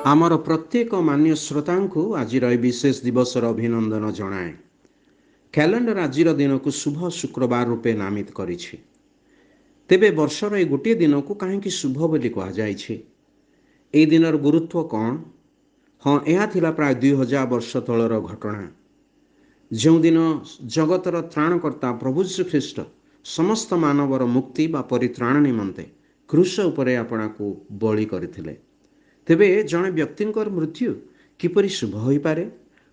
आमर प्रत्येक मान्य श्रोता को आज विशेष दिवस अभिनंदन जनाए। कैलेंडर आज दिन को शुभ शुक्रवार रूपे नामित करिछि। तेबे वर्षर ए गोटे दिन को कहीं शुभ बोली कहुई। ए दिनर गुरुत्व कौन? हाँ, यह थिला प्राय 2000 वर्ष तलर घटना। जो दिन जगतर त्राणकर्ता प्रभु श्रीख्रीष्ट समस्त मानवर मुक्ति बा परित्राण निमंते क्रूस उपरे आपना को बलि करथिले। तेबे जड़े व्यक्ति मृत्यु किपरि शुभ हो पारे?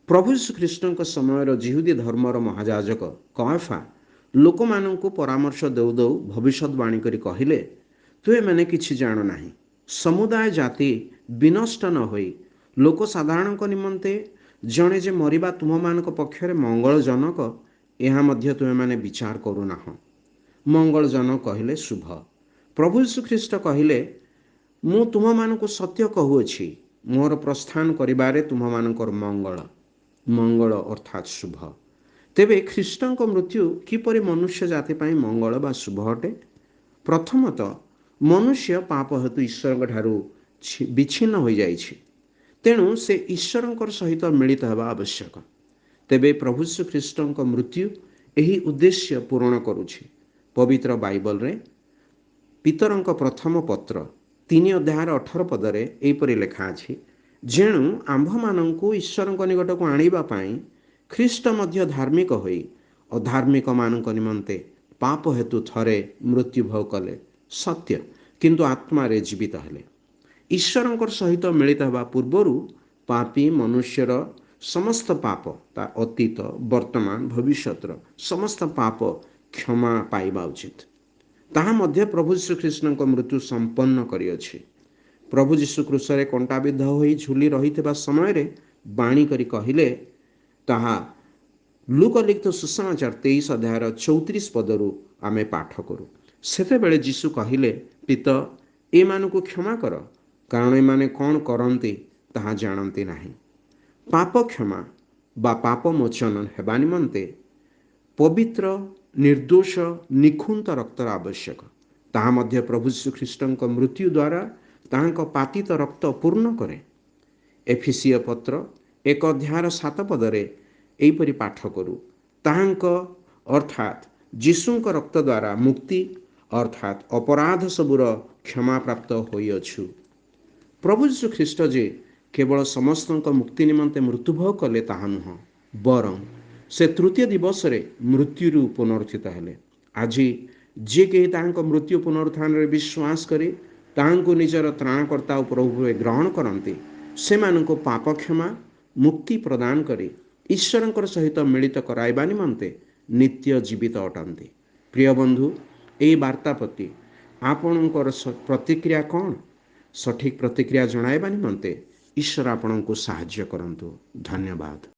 प्रभु श्रीकृष्ण समय जिहुदी धर्मर महाजाजक कयफा लोक मान परामर्श दौ दौ भविष्यवाणी करी कहिले, तुए मैंने किछि जान नाही। समुदाय जाति विनष्ट न होई लोक साधारण निमंते जड़े जे मरिबा तुम मान पक्षरे मंगलजनक, यह मध्य तुमे माने विचार करूना। मंगलजनक कहले शुभ। प्रभु श्रीकृष्ण कहले, मु तुम मान सत्य कहूअछि, मोर प्रस्थान करिबारे तुम मानकर मंगल। मंगल अर्थात शुभ। तेबे ख्रीष्टक मृत्यु किपरि मनुष्य जाति पाई मंगल बा शुभ अटे? प्रथमतः मनुष्य पाप हेतु ईश्वर ठारू विच्छिन्न हो जाइछि, तेणु से ईश्वर सहित मिलित हेबा आवश्यक। तेबे प्रभु श्रीकृष्णक मृत्यु एही उद्देश्य पूर्ण करुछि। पवित्र बाइबल रे पीतरंक प्रथम पत्र 3 अध्याय 18 पदरे एपरि लेखा अछि, जेणु आंभ मानंकु ईश्वरक निकट को आनिबा पाई ख्रीष्ट मध्य धार्मिक होई अधार्मिक मानक निमंते पाप हेतु थरे मृत्यु भोग कले, सत्य किंतु आत्मा रे जीवित हेले। ईश्वरक सहित मिलित हेबा पूर्वरु पापी मनुष्यर समस्त पाप ता अतीत वर्तमान भविष्यतर समस्त पाप क्षमा पाइबा उचित। ताहा मध्य प्रभु श्रीकृष्ण मृत्यु संपन्न करिअछि। प्रभु जीशु क्रूसरे कंटाबिद्ध होई झुली रहिथिबा समय रे बाणी करी कहिले, ताहा लूक लिखित सुसमाचार 23 अध्याय 34 पदरु आमे पाठ करू। सेते बेले जीशु कहिले, पिता ए मानकु क्षमा कर, कारण ए माने कौन करंती ताहा जानती नाही। पाप क्षमा बा पाप मोचन हेबा निमंते पवित्र निर्दोष निखुंत रक्तर आवश्यक। ताहा मध्य प्रभु श्रीकृष्ण मृत्यु द्वारा ताहांक पातित रक्त पूर्ण करे। एफिसीय पत्र 1 अध्याय 7 पदरे एपरि पाठ करू, ताहांक अर्थात जीशुंक रक्त द्वारा मुक्ति अर्थात अपराध सबुर क्षमा प्राप्त होइअछु। प्रभु श्रीख्रीष्ट जे केवल समस्त मुक्ति निमंते मृत्युभोग कले ताहा नुह, बरं से तृतीय दिवस रे मृत्यु पुनरुत्थित हेले। आज जे के ताहांक मृत्यु पुनरुत्थान रे विश्वास करी ताहांको निजर त्राणकर्ता प्रभु ग्रहण करती, से मानको पाप क्षमा मुक्ति प्रदान करी ईश्वरंकर सहित मिलित कराइबा निमंते नित्य जीवित अटंती। प्रिय बंधु, ए वार्ता प्रति आपणकर प्रतिक्रिया कौन? सठिक प्रतिक्रिया जणाइबा निमंते ईश्वर आपणको साहाय्य करंतु। धन्यवाद।